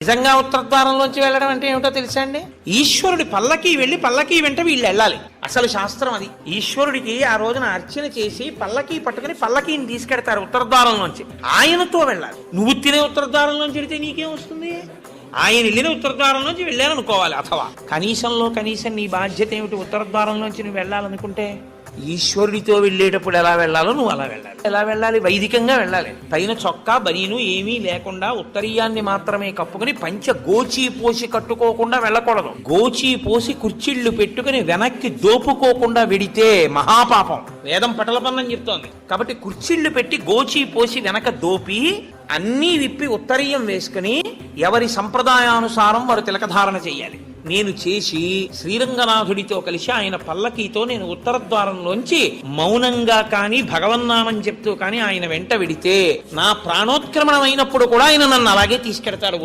నిజంగా ఉత్తరద్వారంలోంచి వెళ్ళడం అంటే ఏమిటో తెలుసా అండి? ఈశ్వరుడి పల్లకి వెళ్ళి పల్లకి వెంట వీళ్ళు వెళ్ళాలి. అసలు శాస్త్రం అది. ఈశ్వరుడికి ఆ రోజున అర్చన చేసి పల్లకి పట్టుకుని పల్లకీని తీసుకెడతారు ఉత్తరద్వారంలోంచి. ఆయనతో వెళ్ళాలి. నువ్వు తినే ఉత్తరద్వారంలోంచి వెళితే నీకేం వస్తుంది? ఆయన వెళ్ళిన ఉత్తరద్వారంలోంచి వెళ్ళాలనుకోవాలి. అథవా కనీసంలో కనీసం నీ బాధ్యత ఏమిటి? ఉత్తరద్వారంలోంచి నువ్వు వెళ్ళాలనుకుంటే ఈశ్వరుడితో వెళ్ళేటప్పుడు ఎలా వెళ్ళాలో నువ్వు అలా వెళ్ళాలి. ఎలా వెళ్ళాలి? వైదికంగా వెళ్ళాలి. పైన చొక్కా బనీను ఏమీ లేకుండా ఉత్తరీయాన్ని మాత్రమే కప్పుకుని పంచ గోచీ పోసి కట్టుకోకుండా వెళ్ళకూడదు. గోచీ పోసి కుర్చీళ్లు పెట్టుకుని వెనక్కి దోపుకోకుండా వెడితే మహాపాపం. వేదం పటలపన్నం చెప్తోంది. కాబట్టి కుర్చీళ్లు పెట్టి గోచీ పోసి వెనక దోపి అన్నీ విప్పి ఉత్తరీయం వేసుకుని ఎవరి సంప్రదాయానుసారం వారు తిలకధారణ చెయ్యాలి. నేను చేసి శ్రీరంగనాథుడితో కలిసి ఆయన పల్లకీతో నేను ఉత్తరద్వారంలోంచి మౌనంగా కాని భగవన్నామం చెప్తూ కాని ఆయన వెంట వెడితే నా ప్రాణోత్క్రమణమైనప్పుడు కూడా ఆయన నన్ను అలాగే తీసుకెడతాడు.